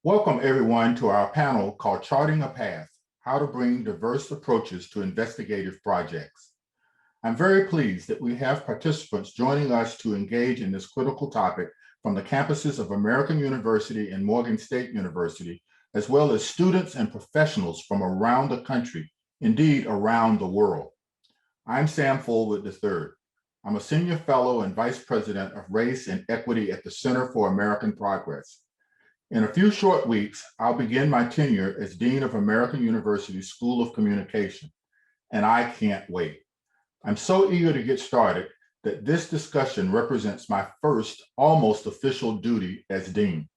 Welcome everyone to our panel called Charting a Path, How to Bring Diverse Approaches to Investigative Projects. I'm very pleased that we have participants joining us to engage in this critical topic from the campuses of American University and Morgan State University, as well as students and professionals from around the country, indeed around the world. I'm Sam Fullwood III. I'm a senior fellow and vice president of race and equity at the Center for American Progress. In a few short weeks, I'll begin my tenure as Dean of American University's School of Communication, and I can't wait. I'm so eager to get started that this discussion represents my first almost official duty as Dean.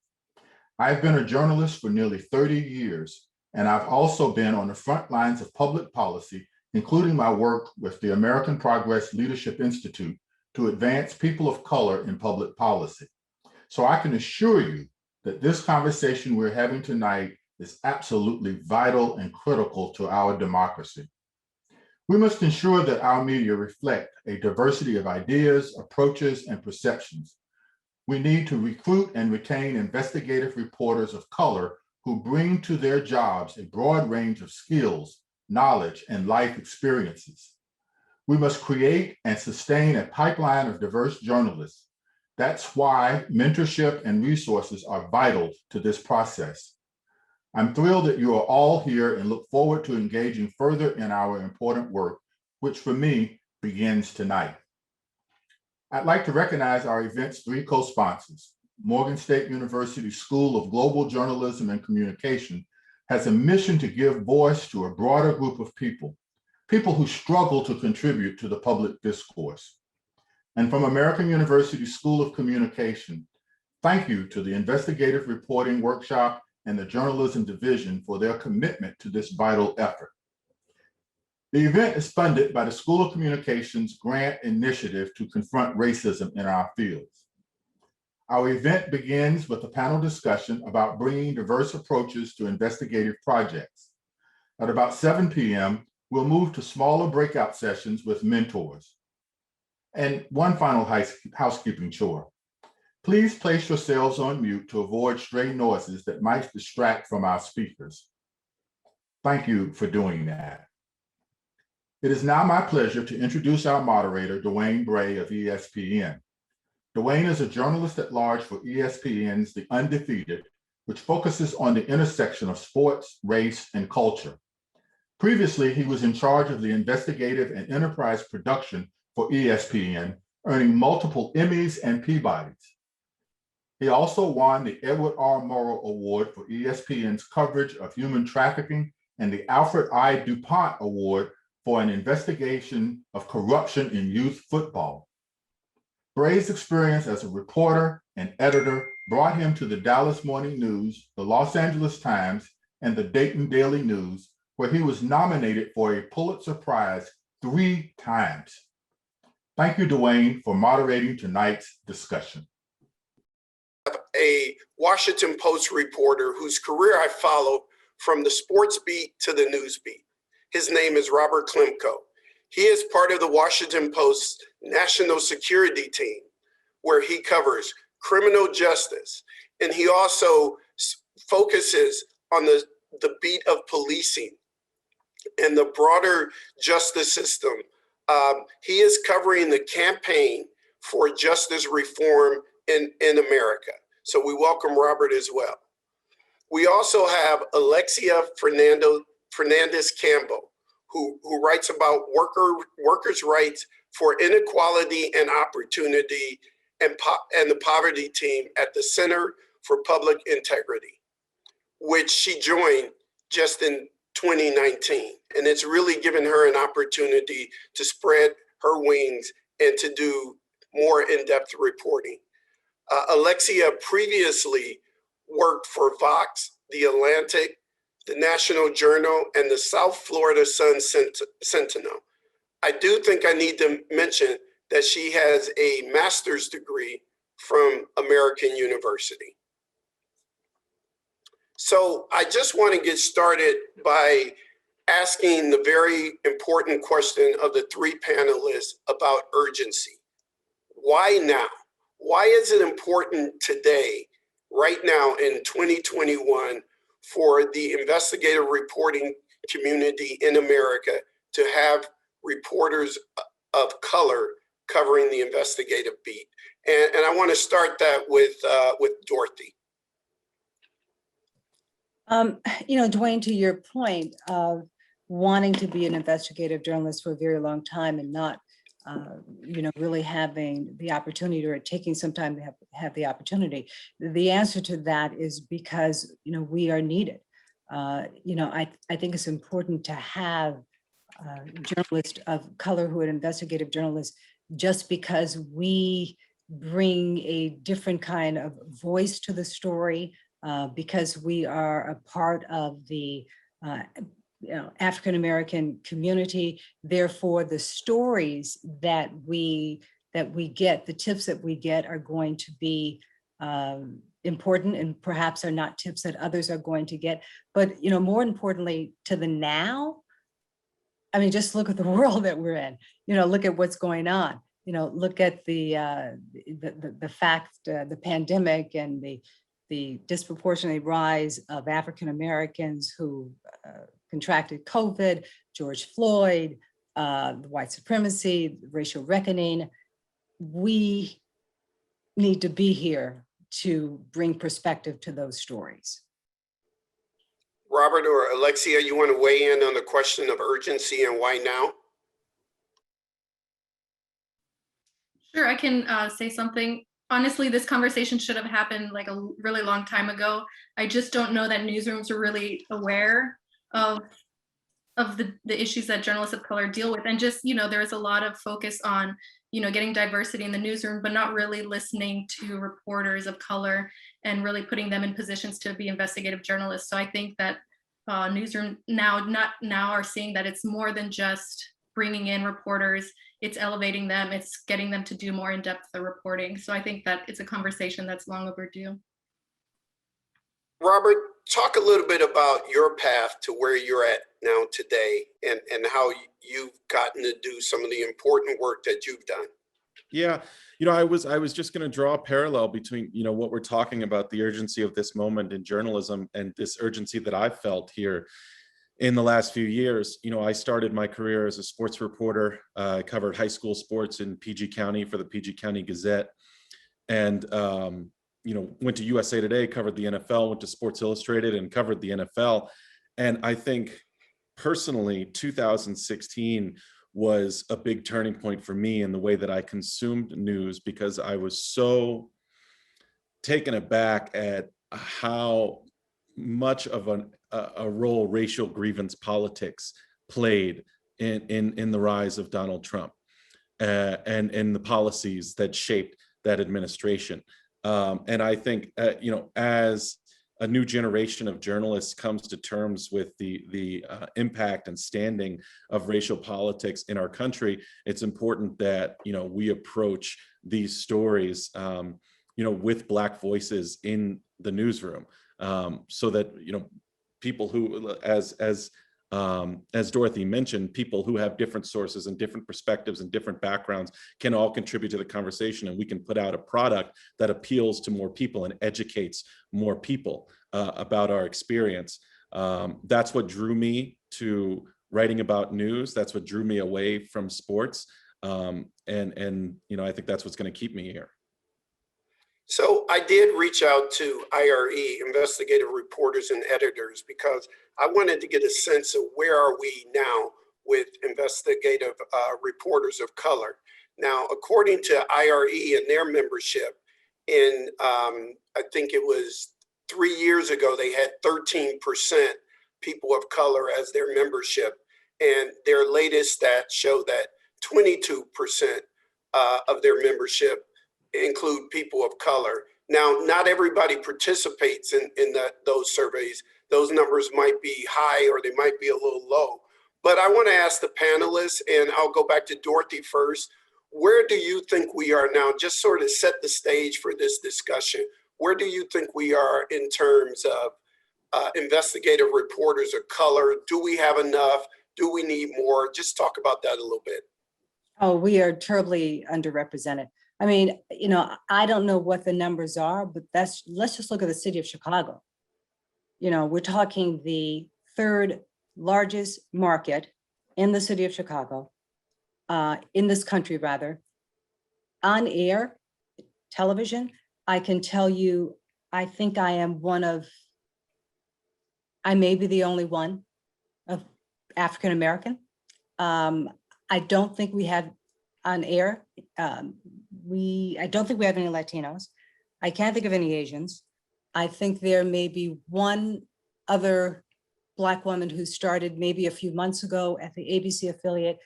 I've been a journalist for nearly 30 years, and I've also been on the front lines of public policy, including my work with the American Progress Leadership Institute to advance people of color in public policy. So I can assure you that this conversation we're having tonight is absolutely vital and critical to our democracy. We must ensure that our media reflect a diversity of ideas, approaches, and perceptions. We need to recruit and retain investigative reporters of color who bring to their jobs a broad range of skills, knowledge, and life experiences. We must create and sustain a pipeline of diverse journalists. That's why mentorship and resources are vital to this process. I'm thrilled that you are all here and look forward to engaging further in our important work, which for me begins tonight. I'd like to recognize our event's three co-sponsors. Morgan State University School of Global Journalism and Communication has a mission to give voice to a broader group of people who struggle to contribute to the public discourse. And from American University School of Communication, thank you to the Investigative Reporting Workshop and the Journalism Division for their commitment to this vital effort. The event is funded by the School of Communications Grant Initiative to confront racism in our fields. Our event begins with a panel discussion about bringing diverse approaches to investigative projects. At about 7 p.m., we'll move to smaller breakout sessions with mentors. And one final housekeeping chore. Please place yourselves on mute to avoid stray noises that might distract from our speakers. Thank you for doing that. It is now my pleasure to introduce our moderator, Dwayne Bray of ESPN. Dwayne is a journalist at large for ESPN's The Undefeated, which focuses on the intersection of sports, race, and culture. Previously, he was in charge of the investigative and enterprise production for ESPN, earning multiple Emmys and Peabodys. He also won the Edward R. Murrow Award for ESPN's coverage of human trafficking and the Alfred I. DuPont Award for an investigation of corruption in youth football. Bray's experience as a reporter and editor brought him to the Dallas Morning News, the Los Angeles Times, and the Dayton Daily News, where he was nominated for a Pulitzer Prize 3 times. Thank you, Dwayne, for moderating tonight's discussion. A Washington Post reporter whose career I follow from the sports beat to the news beat. His name is Robert Klimko. He is part of the Washington Post's national security team, where he covers criminal justice. And he also focuses on the beat of policing and the broader justice system. He is covering the campaign for justice reform in America. So we welcome Robert as well. We also have Alexia Fernandez Campbell, who writes about workers' rights for inequality and opportunity and the poverty team at the Center for Public Integrity, which she joined just in 2019. And it's really given her an opportunity to spread her wings and to do more in-depth reporting. Alexia previously worked for Vox, The Atlantic, the National Journal, and the South Florida Sun Sentinel. I do think I need to mention that she has a master's degree from American University. So I just want to get started by asking the very important question of the three panelists about urgency. Why now? Why is it important today right now in 2021 for the investigative reporting community in America to have reporters of color covering the investigative beat? And I want to start that with Dorothy. Dwayne, to your point of wanting to be an investigative journalist for a very long time and not, really having the opportunity or taking some time to have the opportunity. The answer to that is because, we are needed. I think it's important to have journalists of color who are investigative journalists, just because we bring a different kind of voice to the story, because we are a part of the African-American community. Therefore, the stories that we get, the tips that we get are going to be important, and perhaps are not tips that others are going to get. But, more importantly, to the now, I mean, just look at the world that we're in, look at what's going on, look at the fact, the pandemic and the disproportionate rise of African Americans who contracted COVID, George Floyd, the white supremacy, racial reckoning. We need to be here to bring perspective to those stories. Robert or Alexia, you want to weigh in on the question of urgency and why now? Sure, I can say something. Honestly, this conversation should have happened like a really long time ago. I just don't know that newsrooms are really aware of the issues that journalists of color deal with. And just, there's a lot of focus on, getting diversity in the newsroom, but not really listening to reporters of color and really putting them in positions to be investigative journalists. So I think that newsroom now are seeing that it's more than just bringing in reporters, it's elevating them, it's getting them to do more in-depth reporting. So I think that it's a conversation that's long overdue. Robert, talk a little bit about your path to where you're at now today, and how you've gotten to do some of the important work that you've done. Yeah, I was just going to draw a parallel between, what we're talking about, the urgency of this moment in journalism, and this urgency that I've felt here in the last few years. I started my career as a sports reporter. I covered high school sports in PG County for the PG County Gazette, and went to USA Today, covered the NFL, went to Sports Illustrated and covered the NFL. And I think personally, 2016 was a big turning point for me in the way that I consumed news, because I was so taken aback at how much of a role racial grievance politics played in the rise of Donald Trump and in the policies that shaped that administration. And I think, as a new generation of journalists comes to terms with the impact and standing of racial politics in our country, it's important that, we approach these stories, with Black voices in the newsroom, so that, people who, as Dorothy mentioned, people who have different sources and different perspectives and different backgrounds can all contribute to the conversation, and we can put out a product that appeals to more people and educates more people about our experience. That's what drew me to writing about news. That's what drew me away from sports. And I think that's what's going to keep me here. So I did reach out to IRE, investigative reporters and editors, because I wanted to get a sense of where are we now with investigative reporters of color. Now, according to IRE and their membership, in I think it was 3 years ago, they had 13% people of color as their membership, and their latest stats show that 22% of their membership include people of color. Now, not everybody participates in those surveys. Those numbers might be high or they might be a little low. But I want to ask the panelists, and I'll go back to Dorothy first. Where do you think we are now? Just sort of set the stage for this discussion. Where do you think we are in terms of investigative reporters of color? Do we have enough? Do we need more? Just talk about that a little bit. Oh, we are terribly underrepresented. I mean, you know, I don't know what the numbers are, but let's just look at the city of Chicago. You know, we're talking the third largest market in the city of Chicago, in this country rather. On air, television, I can tell you, I think I am I may be the only one of African-American. I don't think we have on air, I don't think we have any Latinos. I can't think of any Asians. I think there may be one other Black woman who started maybe a few months ago at the ABC affiliate.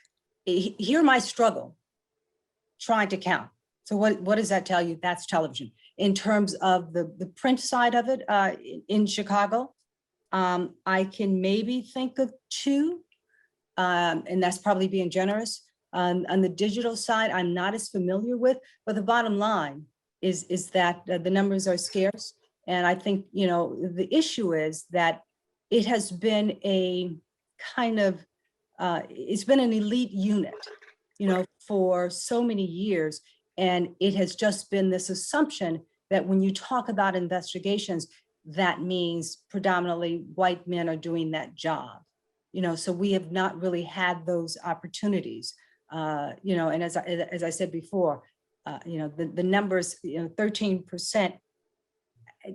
Hear my struggle trying to count. So what does that tell you? That's television. In terms of the print side of it, in Chicago, I can maybe think of two, and that's probably being generous. On the digital side, I'm not as familiar with, but the bottom line is that the numbers are scarce. And I think, you know, the issue is that it has been a kind of, it's been an elite unit, you know, for so many years. And it has just been this assumption that when you talk about investigations, that means predominantly white men are doing that job. You know, so we have not really had those opportunities. You know, and as I said before, you know, the numbers, you know, 13%,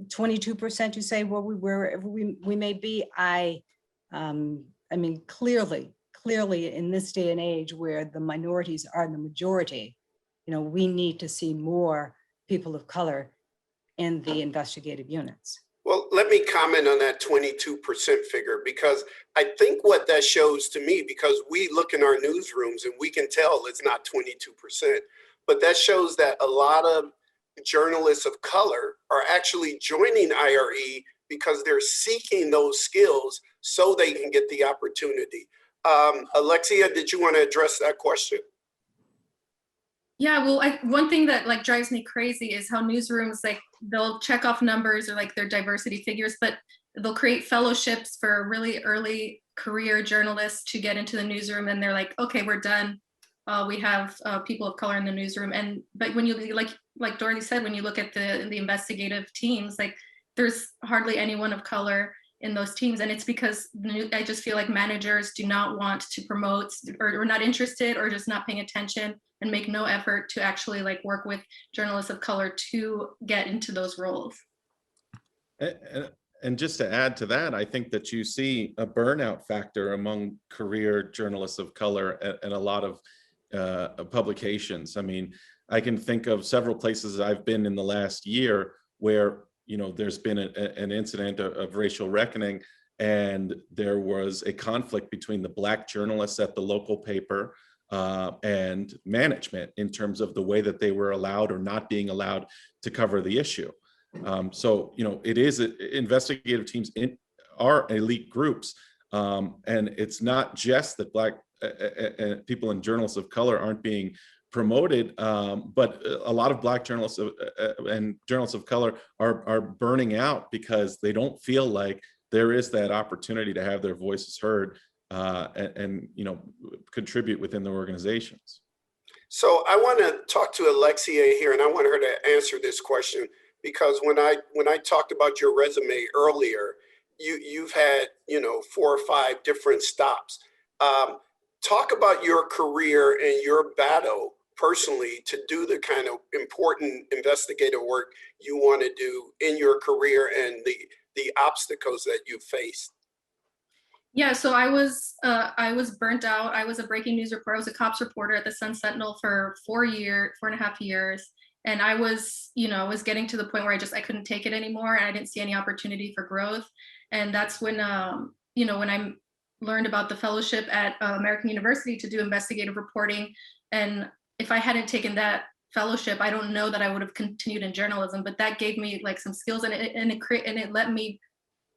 22%, you say, well, wherever we may be, I mean, clearly in this day and age where the minorities are the majority, you know, we need to see more people of color in the investigative units. Well, let me comment on that 22% figure, because I think what that shows to me, because we look in our newsrooms and we can tell it's not 22%, but that shows that a lot of journalists of color are actually joining IRE because they're seeking those skills so they can get the opportunity. Alexia, did you want to address that question? Yeah, well, one thing that like drives me crazy is how newsrooms, like they'll check off numbers or like their diversity figures, but they'll create fellowships for really early career journalists to get into the newsroom. And they're like, okay, we're done. We have people of color in the newsroom. But when you, like Dorothy said, when you look at the investigative teams, like there's hardly anyone of color in those teams. And it's because I just feel like managers do not want to promote or not interested or just not paying attention and make no effort to actually like work with journalists of color to get into those roles. And just to add to that, I think that you see a burnout factor among career journalists of color and a lot of publications. I mean, I can think of several places I've been in the last year where, you know, there's been an incident of racial reckoning, and there was a conflict between the Black journalists at the local paper and management in terms of the way that they were allowed or not being allowed to cover the issue. So, you know, it is investigative teams are elite groups, and it's not just that Black people and journalists of color aren't being promoted, but a lot of Black journalists and journalists of color are burning out because they don't feel like there is that opportunity to have their voices heard and you know, contribute within their organizations. So I want to talk to Alexia here, and I want her to answer this question, because when I talked about your resume earlier, you've had, you know, 4 or 5 different stops. Talk about your career and your battle personally to do the kind of important investigative work you want to do in your career and the obstacles that you faced. Yeah, so I was burnt out. I was a breaking news reporter. I was a cops reporter at the Sun Sentinel for 4.5 years. And I was, you know, was getting to the point where I couldn't take it anymore, and I didn't see any opportunity for growth. And that's when, you know, when I learned about the fellowship at American University to do investigative reporting. And if I hadn't taken that fellowship, I don't know that I would have continued in journalism, but that gave me like some skills, and it let me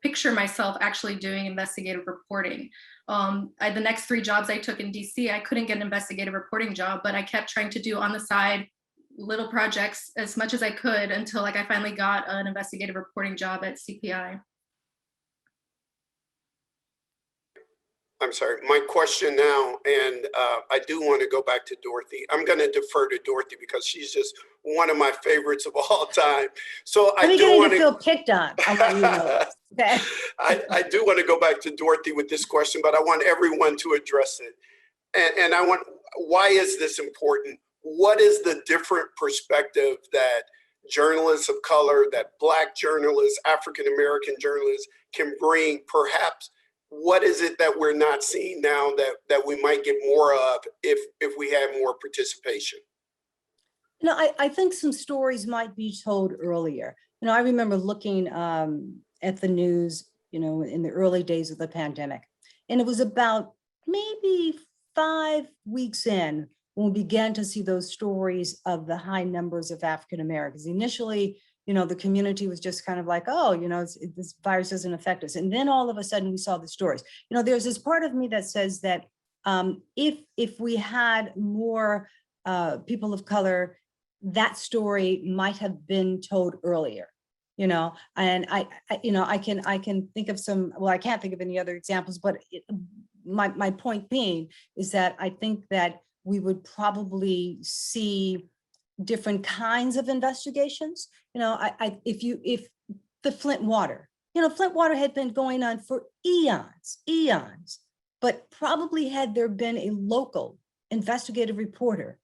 picture myself actually doing investigative reporting. The next 3 jobs I took in DC, I couldn't get an investigative reporting job, but I kept trying to do on the side little projects as much as I could until like I finally got an investigative reporting job at CPI. I'm sorry, my question now, and I do want to go back to Dorothy. I'm going to defer to Dorothy because she's just one of my favorites of all time. So I'm I do beginning want to feel picked on. I'll let you know. Okay. I do want to go back to Dorothy with this question, but I want everyone to address it. And I want, why is this important? What is the different perspective that journalists of color, that Black journalists, African-American journalists can bring? Perhaps what is it that we're not seeing now that we might get more of if we had more participation? You know, I think some stories might be told earlier. You know, I remember looking at the news, you know, in the early days of the pandemic, and it was about maybe 5 weeks in when we began to see those stories of the high numbers of African Americans. Initially, you know, the community was just kind of like, oh, you know, this virus doesn't affect us. And then all of a sudden we saw the stories. You know, there's this part of me that says that if we had more people of color, that story might have been told earlier, you know. And I can think of some, well, I can't think of any other examples, but my point being is that I think that we would probably see different kinds of investigations. You know, if the Flint water, you know, Flint water had been going on for eons, but probably had there been a local investigative reporter,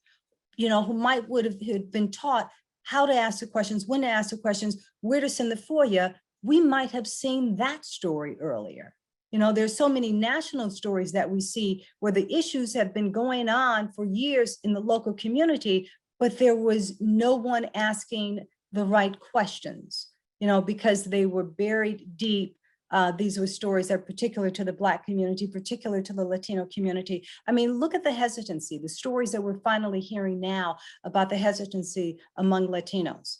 you know, who would have been taught how to ask the questions, when to ask the questions, where to send the FOIA, we might have seen that story earlier. You know, there's so many national stories that we see where the issues have been going on for years in the local community, but there was no one asking the right questions, you know, because they were buried deep. These were stories that are particular to the Black community, particular to the Latino community. I mean, look at the hesitancy, the stories that we're finally hearing now about the hesitancy among Latinos.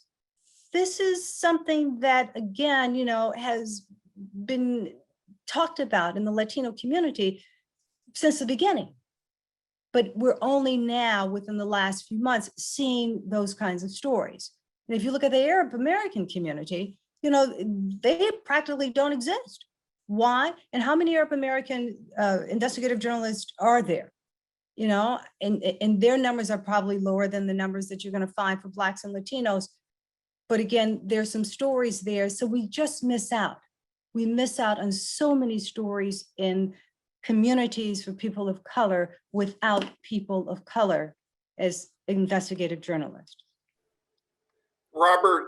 This is something that, again, you know, has been talked about in the Latino community since the beginning. But we're only now, within the last few months, seeing those kinds of stories. And if you look at the Arab American community, you know, they practically don't exist. Why? And how many Arab American investigative journalists are there? You know, and their numbers are probably lower than the numbers that you're going to find for Blacks and Latinos. But again, there's some stories there. So we just miss out. We miss out on so many stories in communities for people of color without people of color as investigative journalists. Robert,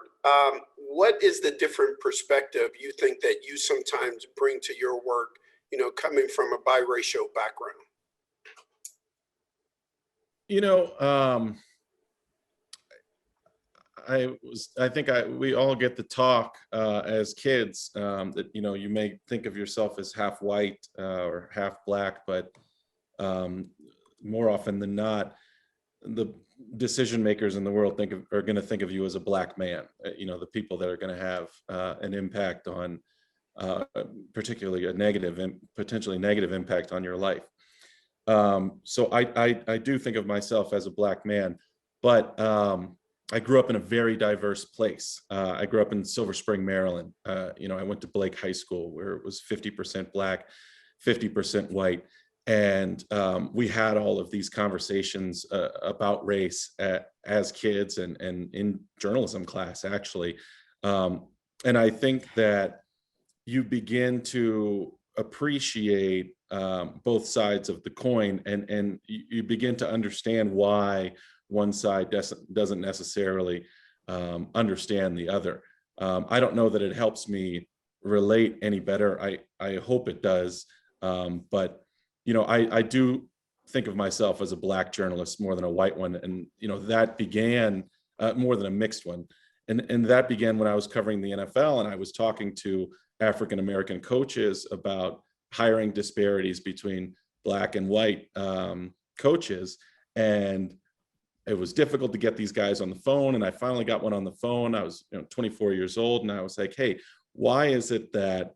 what is the different perspective you think that you sometimes bring to your work, you know, coming from a biracial background? You know, I think we all get the talk as kids that, you know, you may think of yourself as half white or half Black, but more often than not, the decision makers in the world are going to think of you as a Black man. You know, the people that are going to have an impact on, particularly a negative and potentially negative impact on your life. So I do think of myself as a Black man, but I grew up in a very diverse place. I grew up in Silver Spring, Maryland. You know, I went to Blake High School where it was 50% Black, 50% white. And we had all of these conversations about race as kids and in journalism class, actually. And I think that you begin to appreciate both sides of the coin, and you begin to understand why one side doesn't necessarily understand the other. I don't know that it helps me relate any better. I hope it does. But, you know, I do think of myself as a Black journalist more than a white one. And, you know, that began more than a mixed one. And that began when I was covering the NFL and I was talking to African-American coaches about hiring disparities between Black and white coaches. And it was difficult to get these guys on the phone. And I finally got one on the phone. I was 24 years old. And I was like, hey, why is it that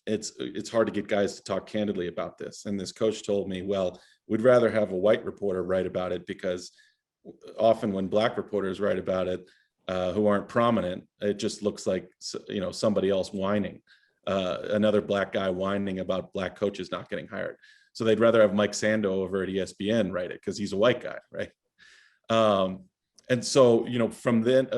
it's hard to get guys to talk candidly about this? And this coach told me, well, we'd rather have a white reporter write about it, because often when Black reporters write about it who aren't prominent, it just looks like, you know, somebody else whining. another black guy whining about black coaches not getting hired. So they'd rather have Mike Sando over at ESPN write it because he's a white guy, right? And so, you know, from then,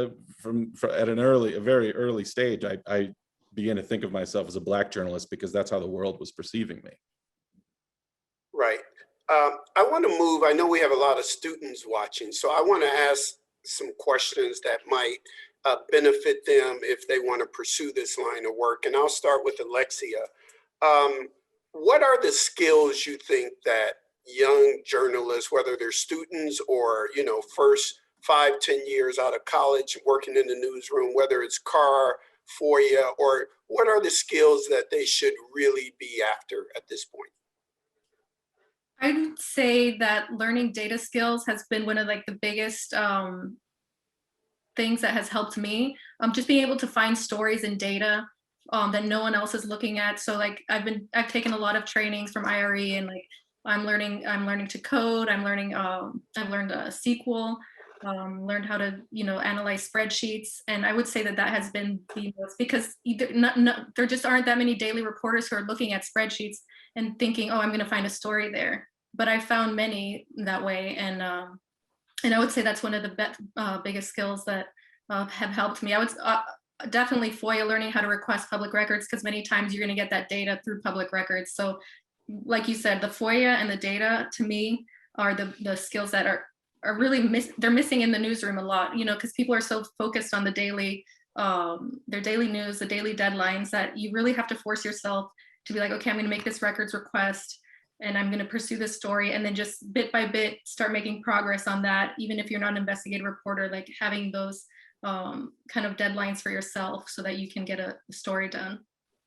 from at a very early stage, I began to think of myself as a black journalist because that's how the world was perceiving me. Right. I want to move. I know we have a lot of students watching, so I want to ask some questions that might benefit them if they want to pursue this line of work. And I'll start with Alexia. What are the skills you think that young journalists, whether they're students or, you know, first 5-10 years out of college working in the newsroom, whether it's CAR, FOIA, or what are the skills that they should really be after at this point? I would say that learning data skills has been one of like the biggest things that has helped me. Just being able to find stories and data that no one else is looking at. So like I've taken a lot of trainings from IRE, and like I'm learning to code. I've learned SQL. Learned how to, you know, analyze spreadsheets. And I would say that has been the most, because there just aren't that many daily reporters who are looking at spreadsheets and thinking, oh, I'm going to find a story there. But I found many that way. And I would say that's one of the biggest skills that have helped me. I would definitely FOIA, learning how to request public records, because many times you're going to get that data through public records. So like you said, the FOIA and the data to me are the skills that are really they're missing in the newsroom a lot, you know, because people are so focused on the daily, their daily news, the daily deadlines, that you really have to force yourself to be like, okay, I'm going to make this records request and I'm going to pursue this story, and then just bit by bit start making progress on that. Even if you're not an investigative reporter, like having those kind of deadlines for yourself so that you can get a story done.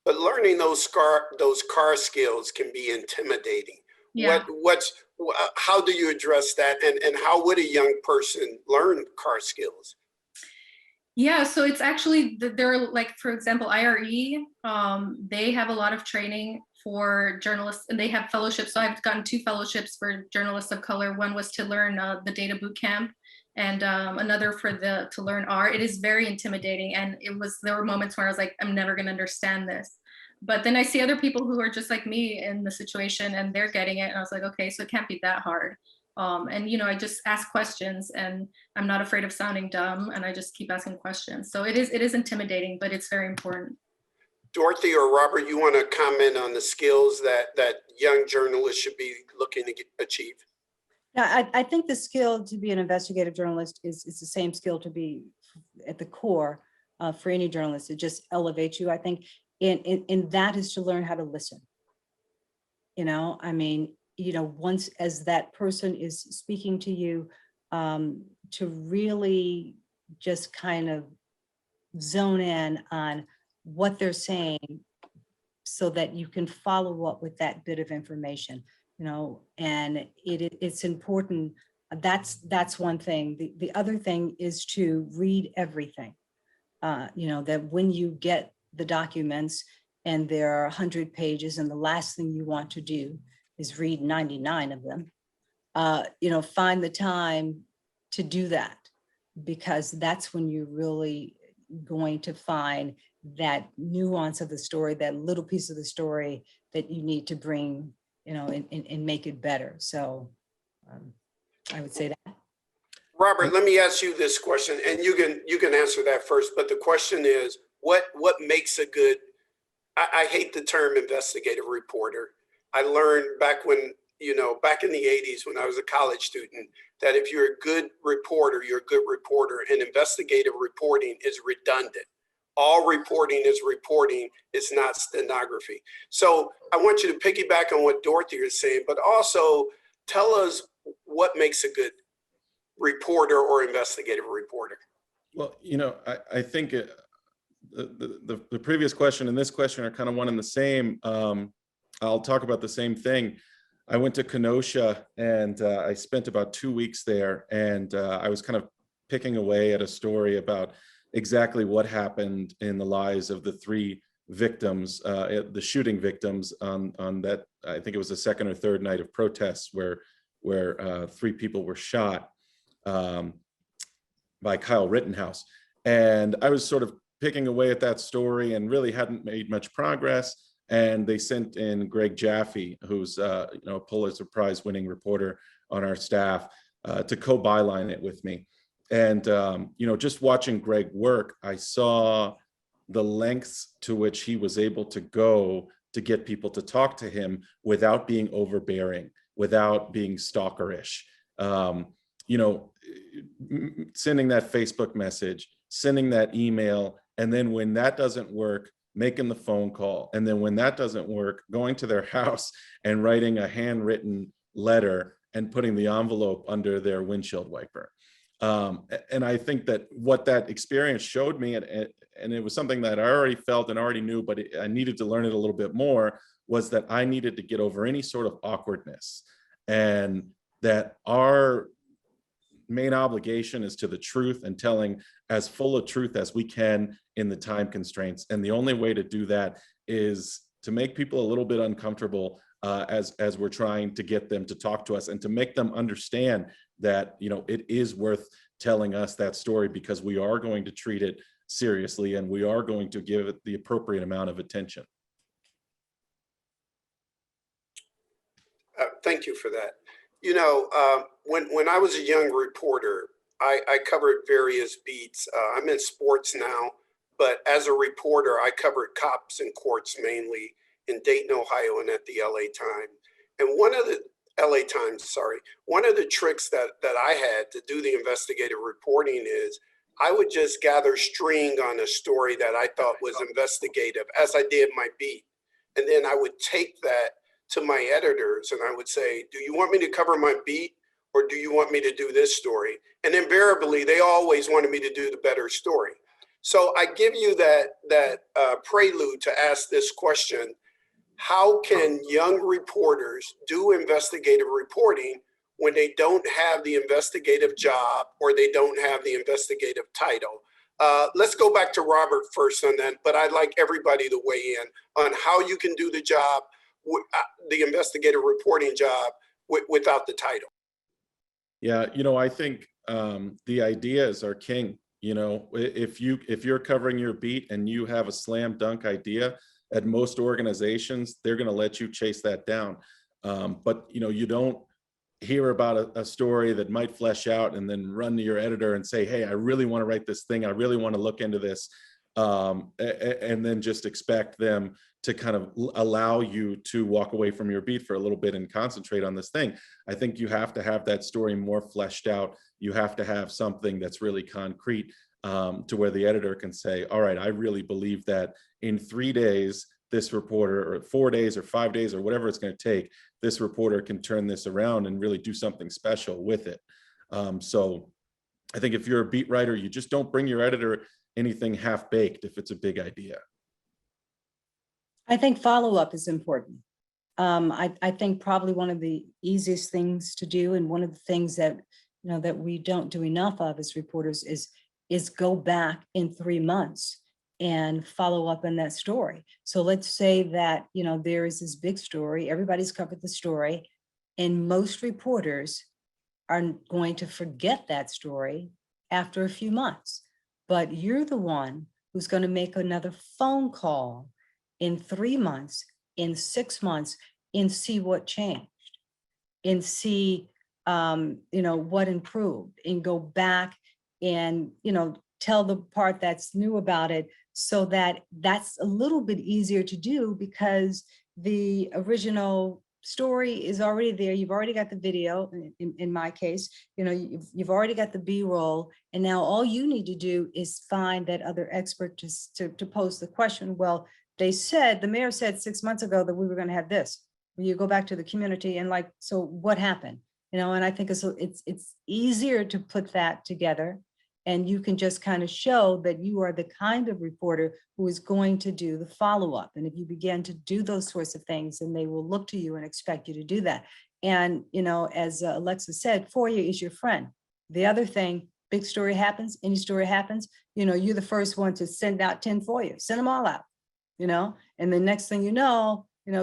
But learning those car skills can be intimidating. Yeah. How do you address that, and how would a young person learn car skills? Yeah, so it's actually, they're like, for example, IRE, they have a lot of training for journalists, and they have fellowships. So I've gotten 2 fellowships for journalists of color. One was to learn the data boot camp, and another to learn R. It is very intimidating, and there were moments where I was like, I'm never going to understand this. But then I see other people who are just like me in the situation, and they're getting it, and I was like, okay, so it can't be that hard. And you know, I just ask questions, and I'm not afraid of sounding dumb, and I just keep asking questions. So it is intimidating, but it's very important. Dorothy or Robert, you want to comment on the skills that young journalists should be looking to achieve? Yeah, I think the skill to be an investigative journalist is the same skill to be at the core for any journalist. It just elevates you, I think. And that is to learn how to listen. You know, I mean, you know, once as that person is speaking to you, to really just kind of zone in on what they're saying so that you can follow up with that bit of information, you know, and it's important. That's one thing. The other thing is to read everything, you know, that when you get the documents and there are 100 pages and the last thing you want to do is read 99 of them, you know, find the time to do that, because that's when you're really going to find that nuance of the story, that little piece of the story that you need to bring, you know, and make it better. So I would say that. Robert, let me ask you this question, and you can answer that first, but the question is, what makes a good, I hate the term investigative reporter. I learned back when, you know, back in the 80s when I was a college student, that if you're a good reporter, you're a good reporter, and investigative reporting is redundant. All reporting is reporting, it's not stenography. So I want you to piggyback on what Dorothy is saying, but also tell us what makes a good reporter or investigative reporter. Well, you know, I think the previous question and this question are kind of one and the same. I'll talk about the same thing. I went to Kenosha, and I spent about 2 weeks there, and I was kind of picking away at a story about exactly what happened in the lives of the 3 victims, the shooting victims on that, I think it was the second or third night of protests where 3 people were shot by Kyle Rittenhouse. And I was sort of picking away at that story and really hadn't made much progress. And they sent in Greg Jaffe, who's a Pulitzer Prize winning reporter on our staff, to co-byline it with me. And just watching Greg work, I saw the lengths to which he was able to go to get people to talk to him without being overbearing, without being stalkerish. Sending that Facebook message, sending that email, and then when that doesn't work, making the phone call. And then when that doesn't work, going to their house and writing a handwritten letter and putting the envelope under their windshield wiper. And I think that what that experience showed me, and it was something that I already felt and already knew, but I needed to learn it a little bit more, was that I needed to get over any sort of awkwardness, and that our main obligation is to the truth and telling as full of truth as we can in the time constraints. And the only way to do that is to make people a little bit uncomfortable as we're trying to get them to talk to us, and to make them understand that, it is worth telling us that story, because we are going to treat it seriously and we are going to give it the appropriate amount of attention. Thank you for that. When I was a young reporter, I covered various beats. I'm in sports now, but as a reporter, I covered cops and courts mainly in Dayton, Ohio, and at the LA Times. And one of the tricks that I had to do the investigative reporting is I would just gather string on a story that I thought was investigative, as I did my beat. And then I would take that to my editors and I would say, do you want me to cover my beat, or do you want me to do this story? And invariably, they always wanted me to do the better story. So I give you that prelude to ask this question: how can young reporters do investigative reporting when they don't have the investigative job or they don't have the investigative title? Let's go back to Robert first on that, but I'd like everybody to weigh in on how you can do the job, the investigative reporting job, without the title. Yeah, I think the ideas are king. If you're covering your beat and you have a slam dunk idea, at most organizations, they're going to let you chase that down. But you don't hear about a story that might flesh out and then run to your editor and say, hey, I really want to write this thing. I really want to look into this. And then just expect them to kind of allow you to walk away from your beat for a little bit and concentrate on this thing. I think you have to have that story more fleshed out. You have to have something that's really concrete, to where the editor can say, all right, I really believe that in 3 days, this reporter, or 4 days or 5 days or whatever it's going to take, this reporter can turn this around and really do something special with it. So I think if you're a beat writer, you just don't bring your editor anything half-baked if it's a big idea. I think follow-up is important. I think probably one of the easiest things to do, and one of the things that that we don't do enough of as reporters, is go back in 3 months and follow up on that story. So let's say that there is this big story, everybody's covered the story, and most reporters are going to forget that story after a few months. But you're the one who's going to make another phone call in 3 months, in 6 months, and see what changed, and see what improved, and go back and tell the part that's new about it, so that that's a little bit easier to do, because the original story is already there. You've already got the video. In my case, you've already got the B-roll, and now all you need to do is find that other expert to pose the question. Well, the mayor said 6 months ago that we were going to have this. You go back to the community and so what happened? And I think it's easier to put that together, and you can just kind of show that you are the kind of reporter who is going to do the follow-up. And if you begin to do those sorts of things, then they will look to you and expect you to do that. And, as Alexa said, FOIA is your friend. The other thing, big story happens, any story happens, you're the first one to send out 10 FOIA, send them all out, and the next thing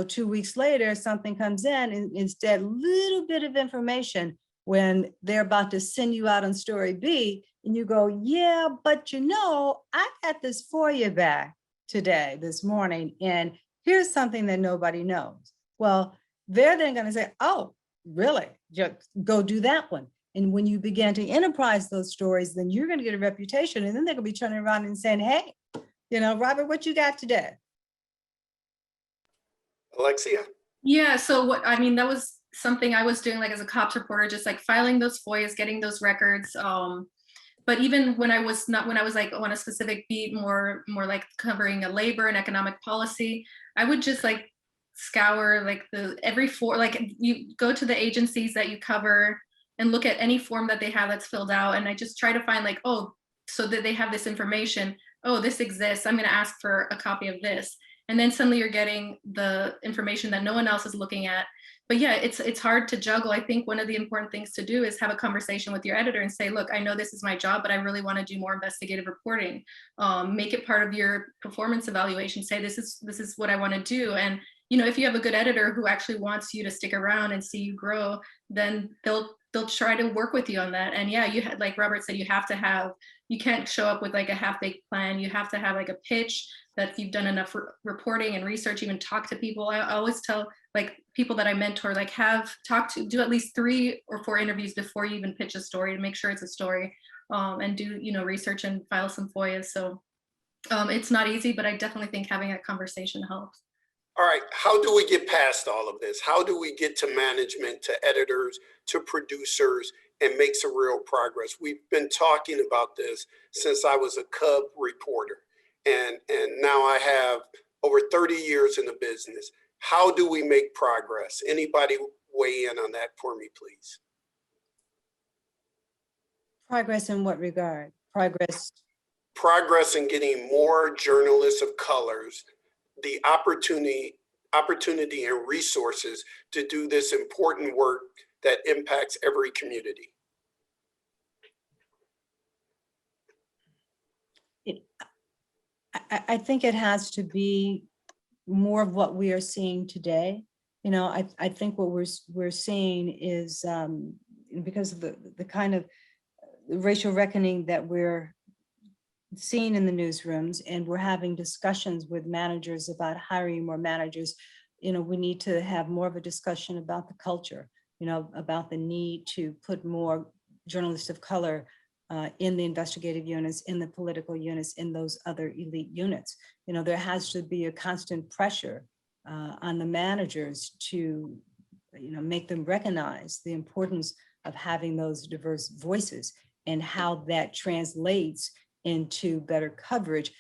2 weeks later, something comes in, and it's that little bit of information when they're about to send you out on story B and you go, yeah, but you know, I got this for you back today, this morning, and here's something that nobody knows. Well, they're then going to say, oh, really? Just go do that one. And when you begin to enterprise those stories, then you're going to get a reputation, and then they're going to be turning around and saying, hey, you know, Robert, what you got today? Alexia? Yeah, so what, I mean, that was something I was doing like as a cops reporter, just like filing those FOIAs, getting those records. But even when I was like on a specific beat, more like covering a labor and economic policy, I would just like scour like you go to the agencies that you cover and look at any form that they have that's filled out. And I just try to find like, oh, so that they have this information. Oh, this exists. I'm going to ask for a copy of this. And then suddenly you're getting the information that no one else is looking at. But yeah, it's hard to juggle. I think one of the important things to do is have a conversation with your editor and say, look, I know this is my job, but I really want to do more investigative reporting. Make it part of your performance evaluation. Say, this is what I want to do. And you know, if you have a good editor who actually wants you to stick around and see you grow, then they'll try to work with you on that. And yeah, you had, like Robert said, you can't show up with like a half-baked plan. You have to have like a pitch that you've done enough reporting and research, even talk to people. I always tell like people that I mentor, like do at least 3 or 4 interviews before you even pitch a story to make sure it's a story, and do, you know, research and file some FOIAs. So it's not easy, but I definitely think having that conversation helps. All right, how do we get past all of this? How do we get to management, to editors, to producers, and make some real progress? We've been talking about this since I was a cub reporter, and now I have over 30 years in the business. How do we make progress? Anybody weigh in on that for me, please? Progress in what regard? Progress in getting more journalists of colors the opportunity and resources to do this important work that impacts every community. I think it has to be more of what we are seeing today. You know, I think what we're seeing is because of the kind of racial reckoning that we're seeing in the newsrooms, and we're having discussions with managers about hiring more managers. You know, we need to have more of a discussion about the culture, you know, about the need to put more journalists of color in the investigative units, in the political units, in those other elite units. You know, there has to be a constant pressure on the managers to, you know, make them recognize the importance of having those diverse voices and how that translates into better coverage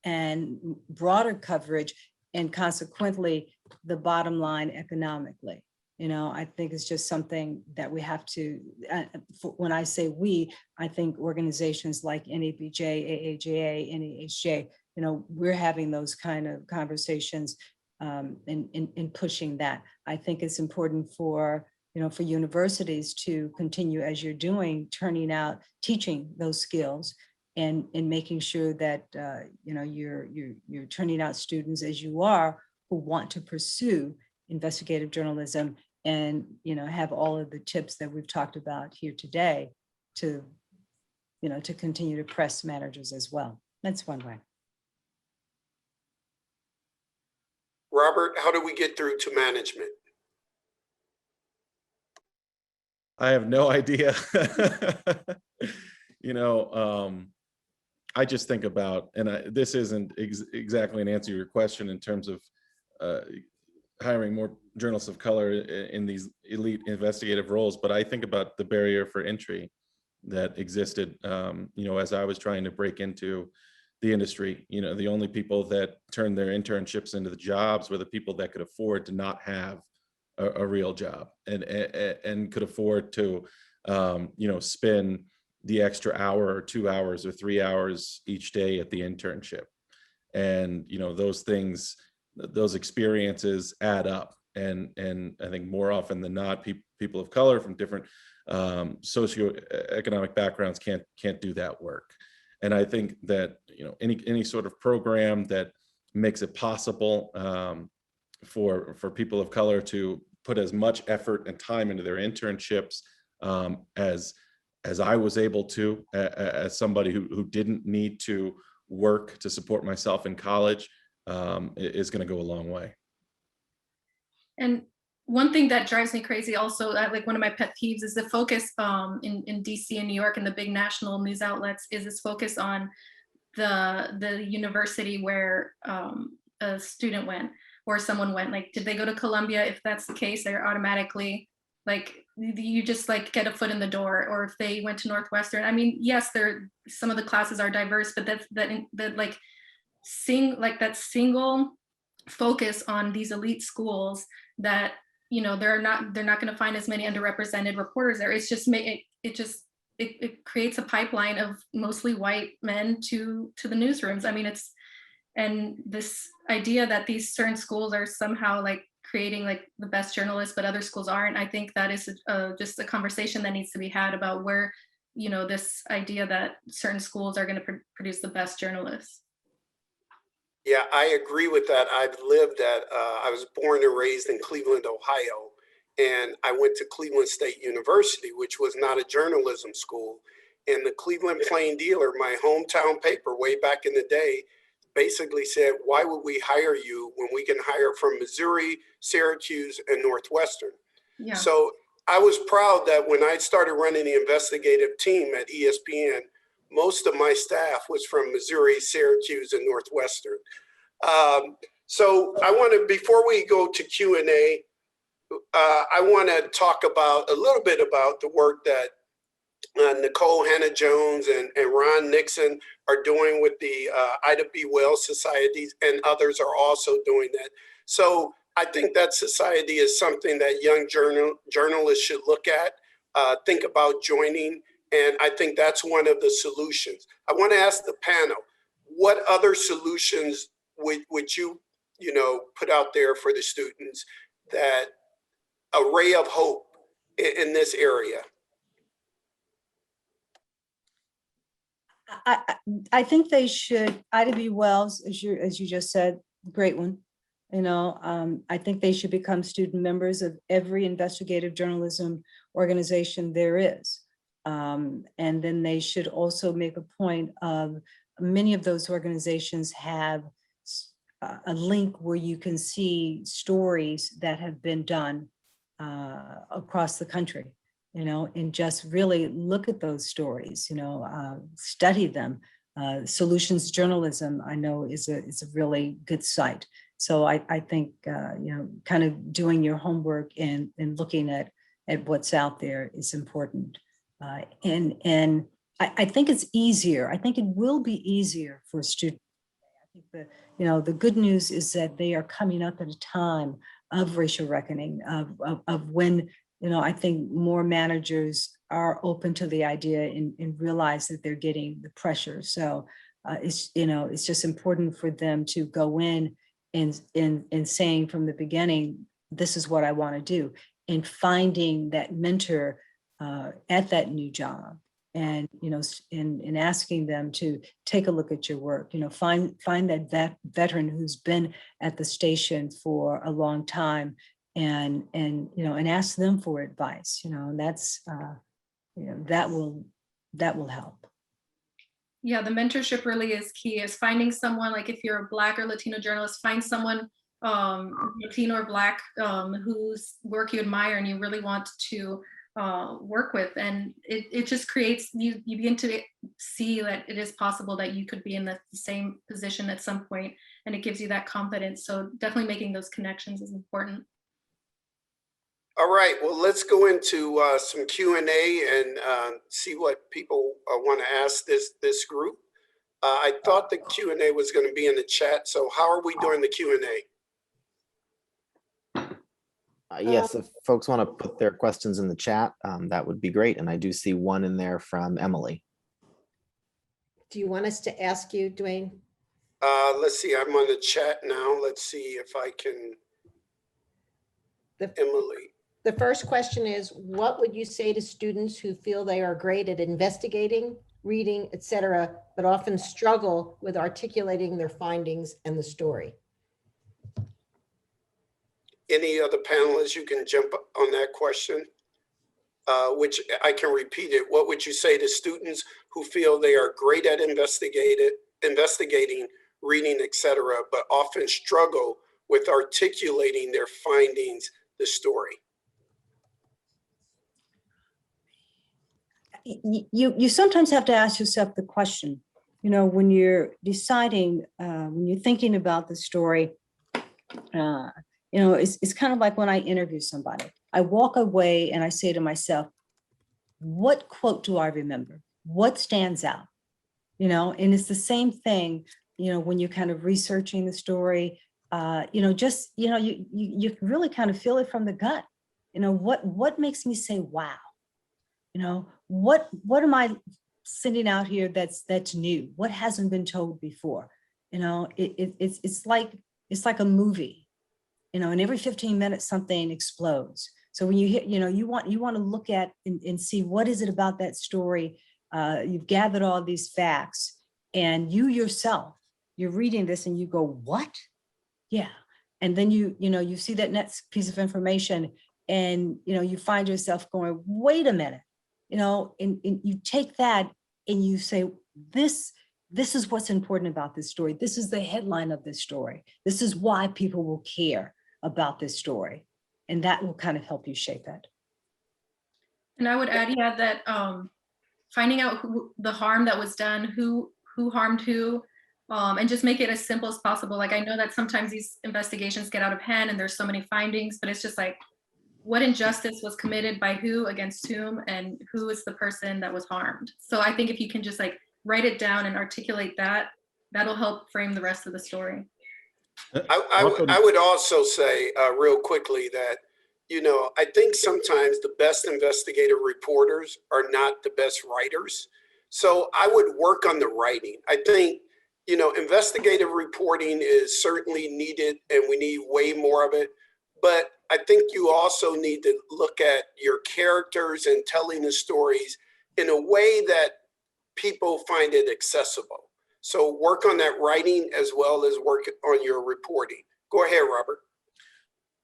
and broader coverage, and consequently the bottom line economically. You know, I think it's just something that we have to, when I say we, I think organizations like NABJ, AAJA, NAHJ, you know, we're having those kind of conversations in pushing that. I think it's important for, you know, for universities to continue, as you're doing, turning out, teaching those skills, and making sure that you know, you're turning out students, as you are, who want to pursue investigative journalism, and, you know, have all of the tips that we've talked about here today to, you know, to continue to press managers as well. That's one way. Robert, how do we get through to management? I have no idea. You know, I just think about, and this isn't exactly an answer to your question in terms of hiring more journalists of color in these elite investigative roles, but I think about the barrier for entry that existed, you know, as I was trying to break into the industry. You know, the only people that turned their internships into the jobs were the people that could afford to not have a real job, and could afford to, you know, spend the extra hour or 2 hours or 3 hours each day at the internship. And, you know, those things, those experiences add up. And I think more often than not, people of color from different socioeconomic backgrounds can't do that work. And I think that, you know, any sort of program that makes it possible for people of color to put as much effort and time into their internships as I was able to, as somebody who didn't need to work to support myself in college, is going to go a long way. And one thing that drives me crazy also, like one of my pet peeves, is the focus in DC and New York and the big national news outlets is this focus on the university where a student went or someone went. Like, did they go to Columbia? If that's the case, they're automatically like, you just like get a foot in the door. Or if they went to Northwestern, I mean, yes, some of the classes are diverse, but that single focus on these elite schools that, you know, they're not going to find as many underrepresented reporters there. It's just it creates a pipeline of mostly white men to the newsrooms. I mean, and this idea that these certain schools are somehow like creating like the best journalists, but other schools aren't. I think that is just a conversation that needs to be had about where, you know, this idea that certain schools are going to produce the best journalists. Yeah, I agree with that. I was born and raised in Cleveland, Ohio, and I went to Cleveland State University, which was not a journalism school. And the Cleveland Plain Dealer, my hometown paper way back in the day, basically said, why would we hire you when we can hire from Missouri, Syracuse, and Northwestern? Yeah. So I was proud that when I started running the investigative team at Espn, most of my staff was from Missouri, Syracuse, and Northwestern. So I want to, before we go to Q&A, I want to talk about a little bit about the work that Nicole Hannah-Jones and Ron Nixon are doing with the Ida B. Wells societies, and others are also doing that. So I think that society is something that young journalists should look at, think about joining. And I think that's one of the solutions. I want to ask the panel, what other solutions would you put out there for the students, that a ray of hope in this area? I think they should, Ida B. Wells, as you just said, great one. You know, I think they should become student members of every investigative journalism organization there is. And then they should also make a point of, many of those organizations have a link where you can see stories that have been done across the country, you know, and just really look at those stories, you know, study them. Solutions Journalism, I know, is a really good site. So I think, you know, kind of doing your homework and looking at what's out there is important. And I think it's easier. I think it will be easier for students. I think the good news is that they are coming up at a time of racial reckoning, of when, you know, I think more managers are open to the idea and realize that they're getting the pressure. So it's just important for them to go in and saying from the beginning, this is what I want to do, and finding that mentor at that new job, and in asking them to take a look at your work, find that veteran who's been at the station for a long time, and ask them for advice. That's that will help. Yeah, the mentorship really is key. Is finding someone, like if you're a Black or Latino journalist, find someone Latino or Black whose work you admire and you really want to work with, and it just creates, you begin to see that it is possible that you could be in the same position at some point, and it gives you that confidence. So definitely making those connections is important. All right, well, let's go into some Q&A and see what people want to ask this group. I thought the Q&A was going to be in the chat, so how are we doing the Q&A? Yes, if folks want to put their questions in the chat, that would be great. And I do see one in there from Emily. Do you want us to ask you, Dwayne? Let's see, I'm on the chat now. Let's see if I can, Emily. The first question is, what would you say to students who feel they are great at investigating, reading, etc., but often struggle with articulating their findings and the story? Any other panelists, you can jump on that question. which I can repeat it. What would you say to students who feel they are great at investigating, reading, etc., but often struggle with articulating their findings, the story? You sometimes have to ask yourself the question, you know, when you're deciding, when you're thinking about the story, you know, it's kind of like when I interview somebody. I walk away and I say to myself, what quote do I remember? What stands out? You know, and it's the same thing, you know, when you're kind of researching the story, you know, just, you know, you really kind of feel it from the gut. You know, what makes me say, wow? You know, what am I sending out here that's new? What hasn't been told before? You know, it's like a movie, you know, and every 15 minutes something explodes. So when you hit, you know, you want to look at and see what is it about that story. You've gathered all these facts, and you yourself, you're reading this and you go, what? Yeah. And then you know, you see that next piece of information and, you know, you find yourself going, wait a minute, you know, and you take that and you say, this is what's important about this story. This is the headline of this story. This is why people will care about this story. And that will kind of help you shape that. And I would add, yeah, that finding out the harm that was done, who harmed who, and just make it as simple as possible. Like, I know that sometimes these investigations get out of hand and there's so many findings, but it's just like, what injustice was committed by who against whom, and who is the person that was harmed. So I think if you can just like write it down and articulate that, that'll help frame the rest of the story. I would also say real quickly that, you know, I think sometimes the best investigative reporters are not the best writers. So I would work on the writing. I think, you know, investigative reporting is certainly needed and we need way more of it. But I think you also need to look at your characters and telling the stories in a way that people find it accessible. So work on that writing as well as work on your reporting. Go ahead, Robert.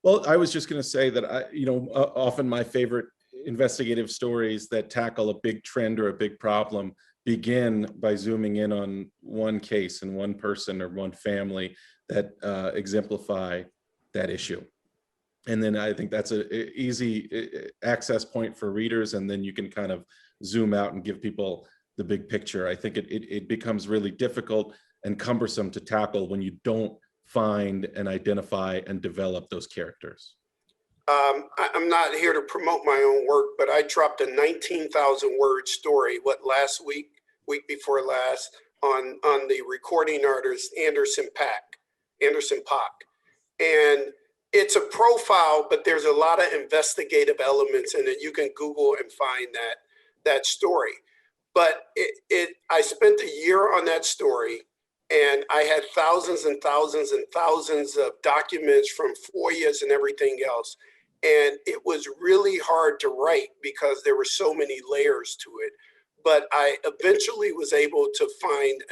Well, I was just going to say that you know, often my favorite investigative stories that tackle a big trend or a big problem begin by zooming in on one case and one person or one family that exemplify that issue. And then I think that's an easy access point for readers, and then you can kind of zoom out and give people the big picture. I think it becomes really difficult and cumbersome to tackle when you don't find and identify and develop those characters. I'm not here to promote my own work, but I dropped a 19,000 word story, last week before last, on the recording artist Anderson Paak. And it's a profile, but there's a lot of investigative elements in it. You can Google and find that story. But I spent a year on that story, and I had thousands and thousands and thousands of documents from FOIAs and everything else. And it was really hard to write because there were so many layers to it. But I eventually was able to find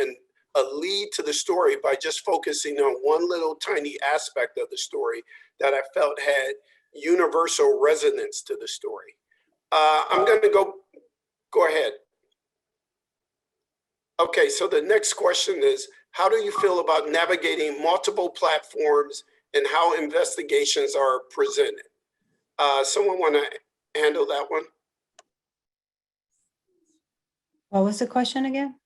a lead to the story by just focusing on one little tiny aspect of the story that I felt had universal resonance to the story. I'm going to go ahead. Okay, so the next question is, how do you feel about navigating multiple platforms and how investigations are presented? Someone want to handle that one? What was the question again?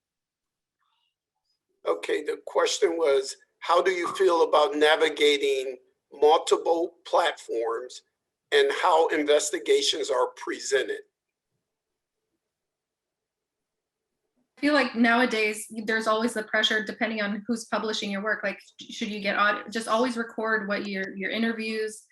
Okay, the question was, how do you feel about navigating multiple platforms and how investigations are presented? I feel like nowadays there's always the pressure, depending on who's publishing your work. Like, should you get just always record what your interviews,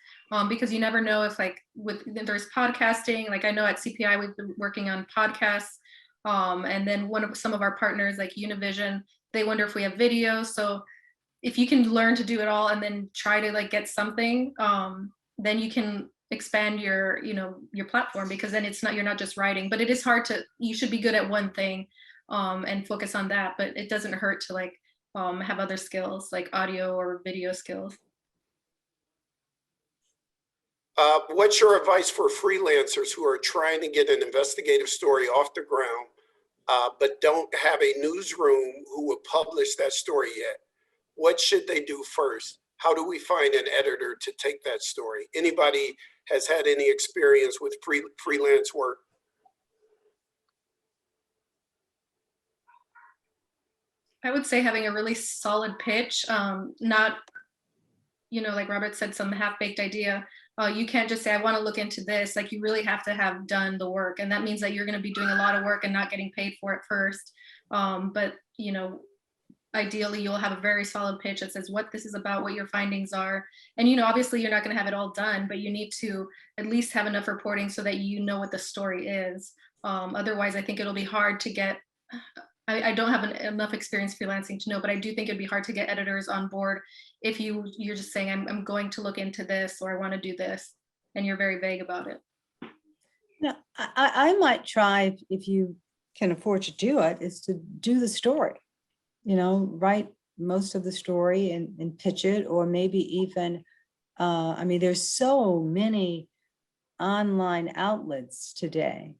because you never know if, like, there's podcasting. Like, I know at CPI we've been working on podcasts, and then some of our partners like Univision, they wonder if we have video. So if you can learn to do it all and then try to like get something, then you can expand your platform, because then you're not just writing. But it is hard you should be good at one thing and focus on that, but it doesn't hurt to like have other skills like audio or video skills. What's your advice for freelancers who are trying to get an investigative story off the ground, but don't have a newsroom who will publish that story yet? What should they do first? How do we find an editor to take that story? Anybody has had any experience with freelance work? I would say having a really solid pitch, not, like Robert said, some half-baked idea. You can't just say, I want to look into this. Like, you really have to have done the work. And that means that you're going to be doing a lot of work and not getting paid for it first. But, ideally, you'll have a very solid pitch that says what this is about, what your findings are. And, obviously, you're not going to have it all done, but you need to at least have enough reporting so that you know what the story is. Otherwise, I think it'll be hard to get, I don't have enough experience freelancing to know, but I do think it'd be hard to get editors on board if you're just saying, I'm going to look into this, or I want to do this, and you're very vague about it. Now, I might try, if you can afford to do it, is to do the story, write most of the story and pitch it, or maybe even, there's so many online outlets today,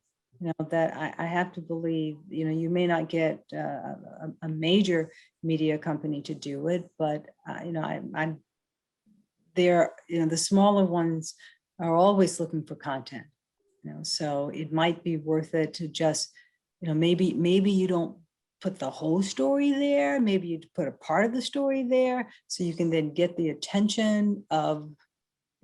that I have to believe, you may not get a major media company to do it, but I'm there, the smaller ones are always looking for content, so it might be worth it to just, maybe you don't put the whole story there, maybe you put a part of the story there, so you can then get the attention of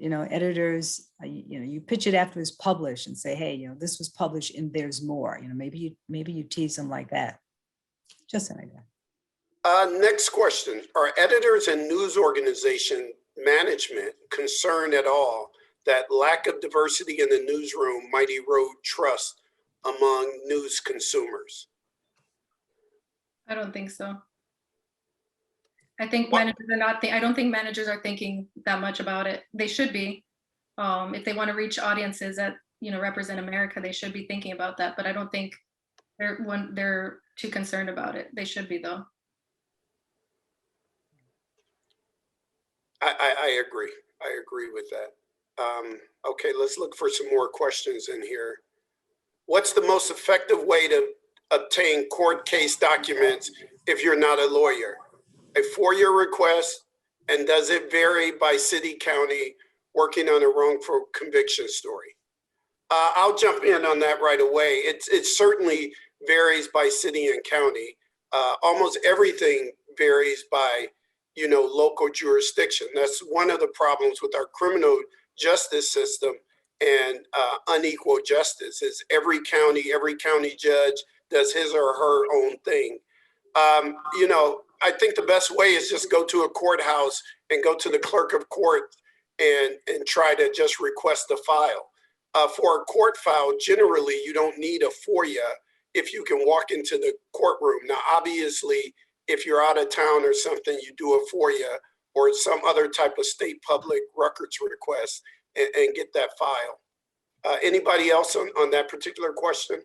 editors. You pitch it after it's published and say, hey, this was published and there's more. Maybe you tease them like that. Just an idea. Next question: are editors and news organization management concerned at all that lack of diversity in the newsroom might erode trust among news consumers? I don't think so. I think managers are not. I don't think managers are thinking that much about it. They should be. If they want to reach audiences that represent America, they should be thinking about that. But I don't think they're too concerned about it. They should be, though. I agree. I agree with that. Okay, let's look for some more questions in here. What's the most effective way to obtain court case documents if you're not a lawyer? A FOIA request, and does it vary by city, county, working on a wrongful conviction story? I'll jump in on that right away. It certainly varies by city and county. Almost everything varies by, local jurisdiction. That's one of the problems with our criminal justice system and unequal justice is every county judge does his or her own thing. I think the best way is just go to a courthouse and go to the clerk of court and try to just request a file. For a court file, generally, you don't need a FOIA if you can walk into the courtroom. Now, obviously, if you're out of town or something, you do a FOIA or some other type of state public records request and get that file. Anybody else on that particular question?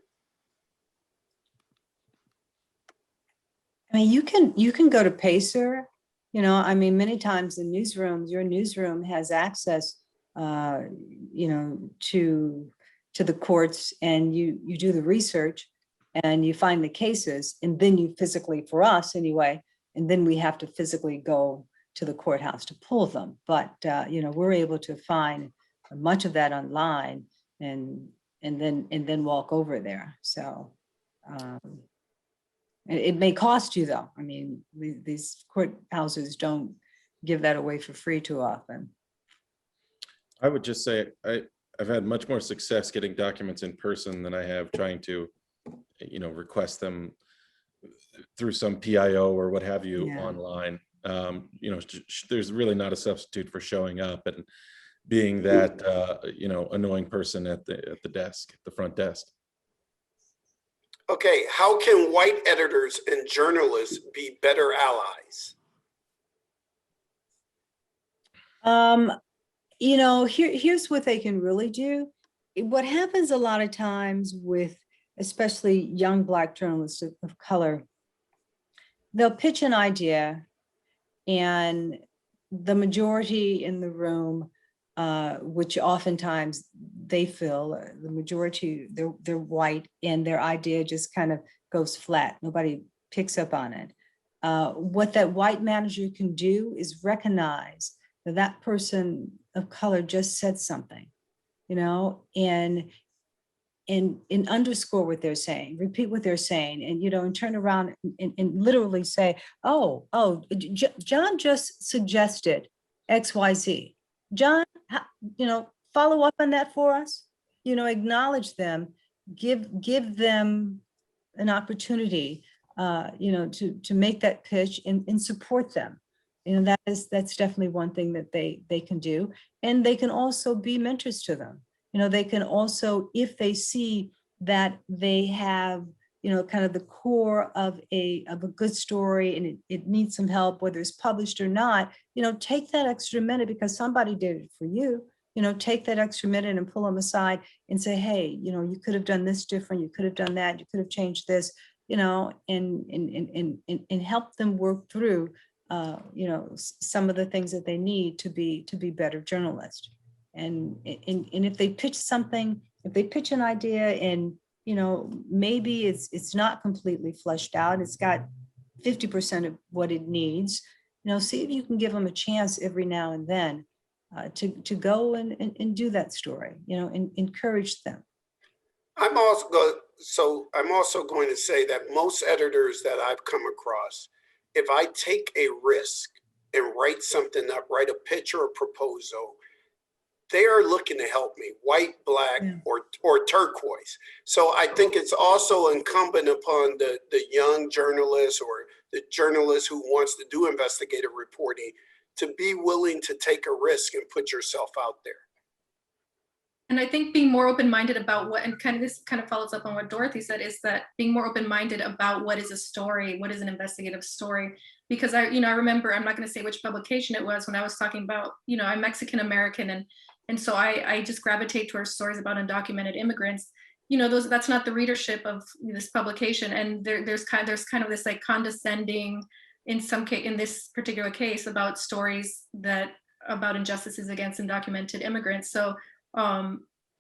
You can go to Pacer, many times in newsrooms, your newsroom has access, to the courts, and you do the research and you find the cases, and then you physically, for us anyway, and then we have to physically go to the courthouse to pull them. But, we're able to find much of that online and then walk over there. So, it may cost you, though. These courthouses don't give that away for free too often. I would just say I've had much more success getting documents in person than I have trying to, request them through some PIO or what have you online. There's really not a substitute for showing up and being that, annoying person at the desk, at the front desk. Okay, how can white editors and journalists be better allies? Here's what they can really do. What happens a lot of times with, especially young Black journalists of color, they'll pitch an idea and the majority in the room which oftentimes they feel the majority, they're white, and their idea just kind of goes flat. Nobody picks up on it. What that white manager can do is recognize that that person of color just said something, you know, and underscore what they're saying, repeat what they're saying, and, you know, and turn around and literally say, oh, John just suggested XYZ. John, you know, follow up on that for us, you know, acknowledge them, give them an opportunity, you know, to make that pitch and support them. You know, that's definitely one thing that they can do. And they can also be mentors to them. You know, they can also, if they see that they have, you know, kind of the core of a good story and it needs some help, whether it's published or not, you know, take that extra minute because somebody did it for you. You know, take that extra minute and pull them aside and say, hey, you know, you could have done this different. You could have done that. You could have changed this, you know, and help them work through, you know, some of the things that they need to be better journalists. And if they pitch something, if they pitch an idea and, you know, maybe it's not completely fleshed out, it's got 50% of what it needs, you know, see if you can give them a chance every now and then to go and do that story, you know, and encourage them. I'm also going to say that most editors that I've come across, if I take a risk and write something up, write a pitch or a proposal, they are looking to help me, white, black, or turquoise. So I think it's also incumbent upon the young journalist or the journalist who wants to do investigative reporting to be willing to take a risk and put yourself out there. And I think being more open-minded about what, and kind of this kind of follows up on what Dorothy said, is that being more open-minded about what is a story, what is an investigative story. Because I remember, I'm not going to say which publication it was when I was talking about, you know, I'm Mexican American, and so I just gravitate towards stories about undocumented immigrants. You know, that's not the readership of this publication, and there's kind of this like condescending, in this particular case, about stories about injustices against undocumented immigrants. So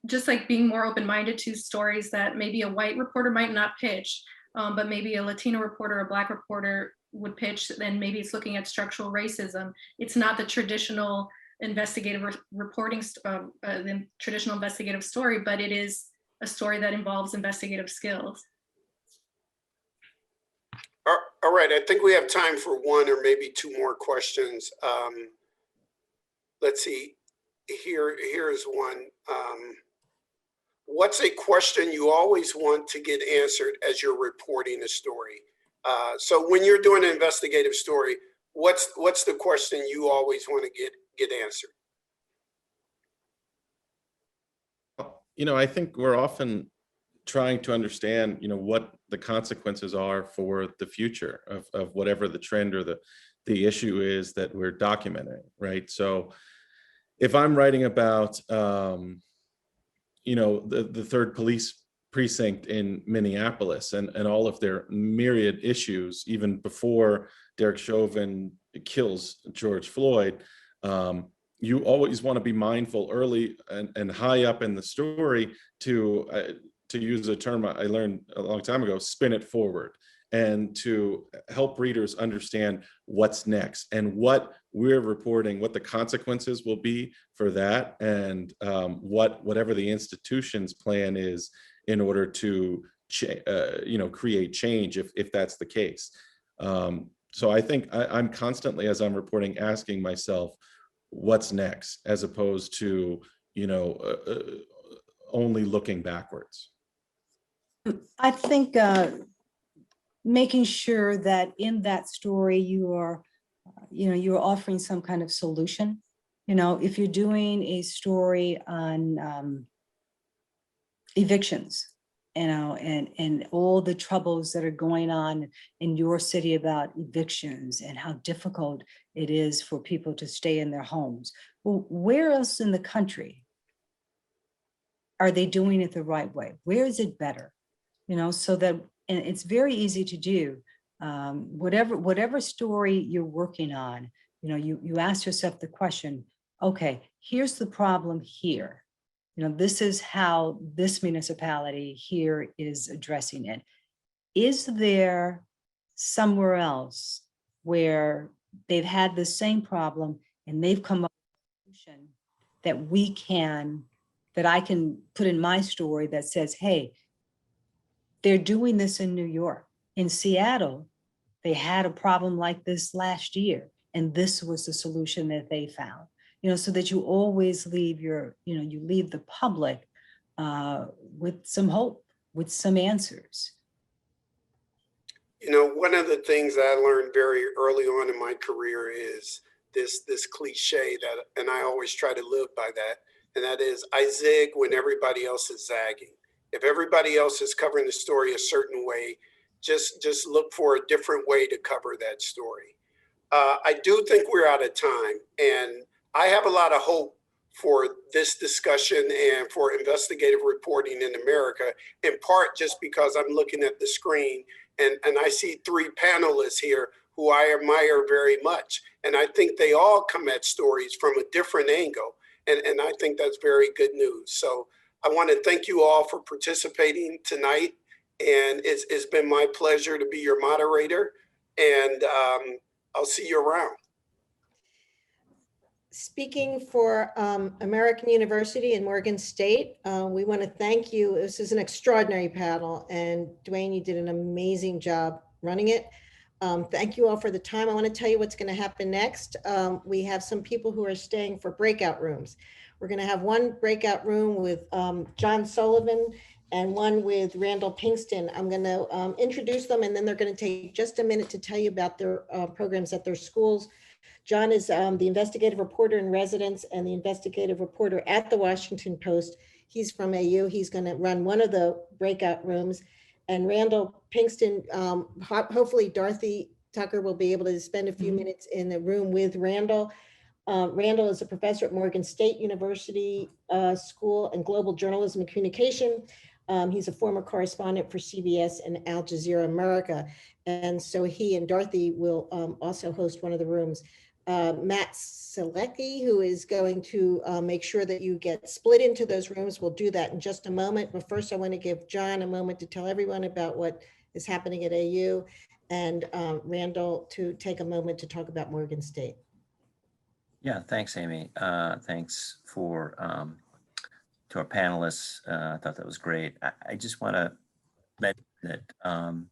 just like being more open-minded to stories that maybe a white reporter might not pitch, but maybe a Latino reporter, a black reporter would pitch, then maybe it's looking at structural racism. It's not the traditional investigative reporting, the traditional investigative story, but it is a story that involves investigative skills. All right, I think we have time for one or maybe two more questions. Let's see, here's one. What's a question you always want to get answered as you're reporting a story? So when you're doing an investigative story, what's the question you always want to get answered? You know, I think we're often trying to understand, you know, what the consequences are for the future of whatever the trend or the issue is that we're documenting, right? So if I'm writing about, you know, the third police precinct in Minneapolis and all of their myriad issues, even before Derek Chauvin kills George Floyd, you always want to be mindful early and high up in the story to use a term I learned a long time ago, spin it forward, and to help readers understand what's next and what we're reporting, what the consequences will be for that, and whatever the institution's plan is in order to you know, create change if that's the case. So I think I'm constantly, as I'm reporting, asking myself, what's next, as opposed to, you know, only looking backwards. I think making sure that in that story you are, you know, you're offering some kind of solution. You know, if you're doing a story on evictions, you know, and all the troubles that are going on in your city about evictions and how difficult it is for people to stay in their homes. Well, where else in the country are they doing it the right way? Where is it better? You know, so that, and it's very easy to do. Whatever story you're working on, you know, you ask yourself the question, okay, here's the problem here. This is how this municipality here is addressing it. Is there somewhere else where they've had the same problem and they've come up with a solution that I can put in my story that says, hey, they're doing this in New York. In Seattle, they had a problem like this last year, and this was the solution that they found. So that you always leave you leave the public with some hope, with some answers. One of the things I learned very early on in my career is this cliche that, and I always try to live by that, and that is I zig when everybody else is zagging. If everybody else is covering the story a certain way, just look for a different way to cover that story. I do think we're out of time, and I have a lot of hope for this discussion and for investigative reporting in America, in part just because I'm looking at the screen and I see three panelists here who I admire very much. And I think they all come at stories from a different angle. And I think that's very good news. So I want to thank you all for participating tonight. And it's been my pleasure to be your moderator. And I'll see you around. Speaking for American University and Morgan State, we want to thank you. This is an extraordinary panel, and Dwayne, you did an amazing job running it. Thank you all for the time. I want to tell you what's going to happen next. We have some people who are staying for breakout rooms. We're going to have one breakout room with John Sullivan and one with Randall Pinkston. I'm going to introduce them, and then they're going to take just a minute to tell you about their programs at their schools. John is the investigative reporter in residence and the investigative reporter at the Washington Post. He's from AU. He's going to run one of the breakout rooms. And Randall Pinkston, hopefully Dorothy Tucker will be able to spend a few minutes in the room with Randall. Randall is a professor at Morgan State University School and Global Journalism and Communication. He's a former correspondent for CBS and Al Jazeera America. And so he and Dorothy will also host one of the rooms. Matt Selecki, who is going to make sure that you get split into those rooms. We'll do that in just a moment. But first, I want to give John a moment to tell everyone about what is happening at AU, and Randall to take a moment to talk about Morgan State. Yeah, thanks, Amy. Thanks for to our panelists. I thought that was great. I just want to mention that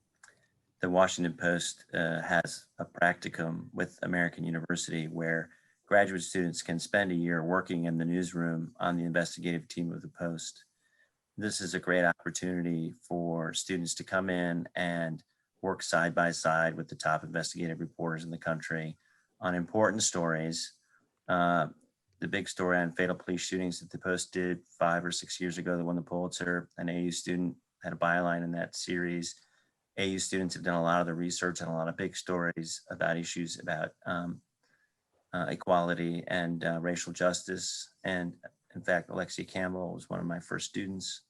the Washington Post has a practicum with American University where graduate students can spend a year working in the newsroom on the investigative team of the Post. This is a great opportunity for students to come in and work side by side with the top investigative reporters in the country on important stories. The big story on fatal police shootings that the Post did 5 or 6 years ago that won the Pulitzer, an AU student had a byline in that series. AU students have done a lot of the research on a lot of big stories about issues about equality and racial justice. And in fact, Alexia Campbell was one of my first students.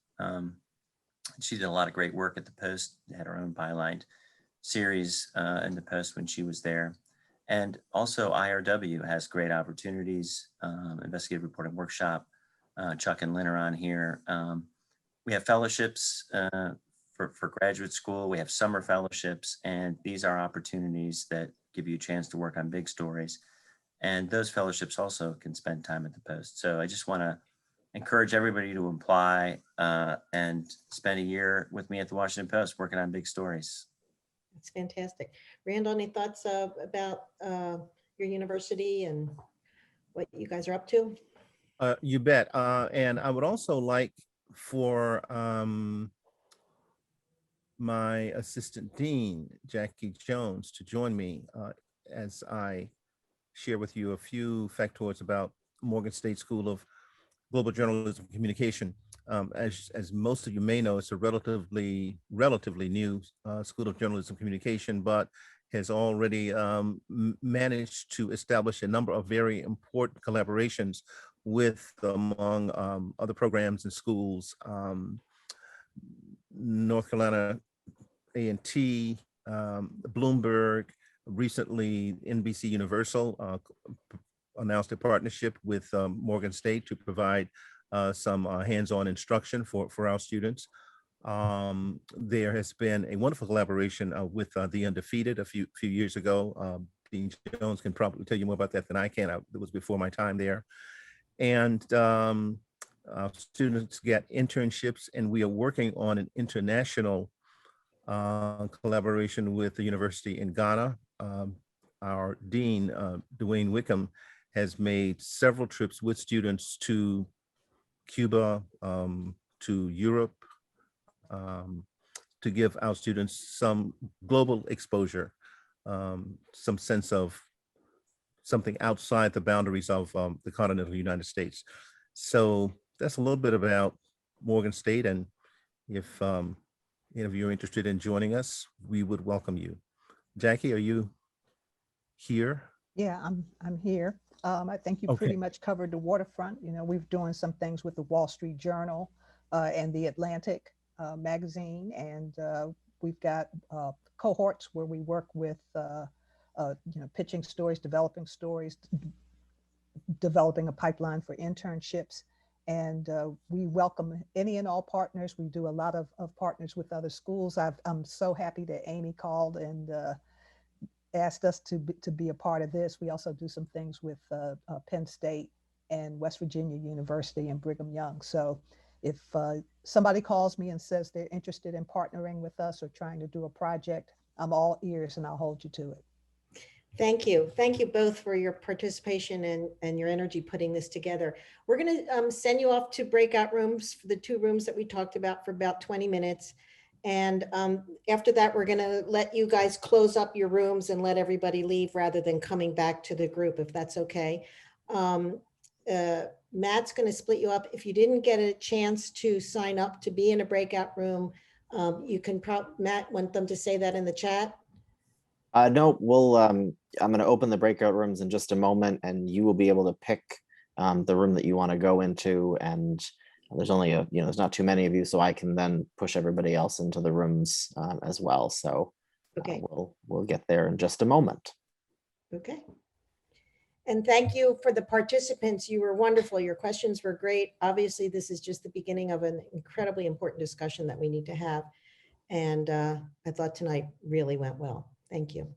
She did a lot of great work at the Post, had her own byline series in the Post when she was there. And also IRW has great opportunities, Investigative Reporting Workshop. Chuck and Lynn are on here. We have fellowships for graduate school. We have summer fellowships, and these are opportunities that give you a chance to work on big stories. And those fellowships also can spend time at the Post. So I just want to encourage everybody to apply and spend a year with me at the Washington Post working on big stories. That's fantastic. Randall, any thoughts about your university and what you guys are up to? You bet. And I would also like for my assistant dean, Jackie Jones, to join me as I share with you a few factoids about Morgan State School of Global Journalism and Communication. As most of you may know, it's a relatively new School of Journalism and Communication, but has already managed to establish a number of very important collaborations with, among other programs and schools, North Carolina A&T, Bloomberg, recently NBC Universal announced a partnership with Morgan State to provide some hands-on instruction for our students. There has been a wonderful collaboration with the Undefeated a few years ago. Dean Jones can probably tell you more about that than I can. It was before my time there. And students get internships, and we are working on an international collaboration with the university in Ghana. Our dean, Dwayne Wickham, has made several trips with students to Cuba, to Europe, to give our students some global exposure, some sense of something outside the boundaries of the continental United States. So that's a little bit about Morgan State, and if any of you are interested in joining us, we would welcome you. Jackie, are you here? Yeah, I'm here. I think you pretty much covered the waterfront. You know, we've doing some things with the Wall Street Journal and the Atlantic magazine, and we've got cohorts where we work with pitching stories, developing a pipeline for internships. And we welcome any and all partners. We do a lot of partners with other schools. I'm so happy that Amy called and asked us to be a part of this. We also do some things with Penn State and West Virginia University and Brigham Young. So if somebody calls me and says they're interested in partnering with us or trying to do a project, I'm all ears and I'll hold you to it. Thank you. Thank you both for your participation and your energy putting this together. We're going to send you off to breakout rooms, for the 2 rooms that we talked about, for about 20 minutes. And after that, we're going to let you guys close up your rooms and let everybody leave rather than coming back to the group, if that's okay. Matt's going to split you up. If you didn't get a chance to sign up to be in a breakout room, you can Matt, want them to say that in the chat? No, we'll, I'm going to open the breakout rooms in just a moment, and you will be able to pick the room that you want to go into. And there's only there's not too many of you, so I can then push everybody else into the rooms as well. So okay, we'll get there in just a moment. Okay. And thank you for the participants. You were wonderful. Your questions were great. Obviously, this is just the beginning of an incredibly important discussion that we need to have. And I thought tonight really went well. Thank you.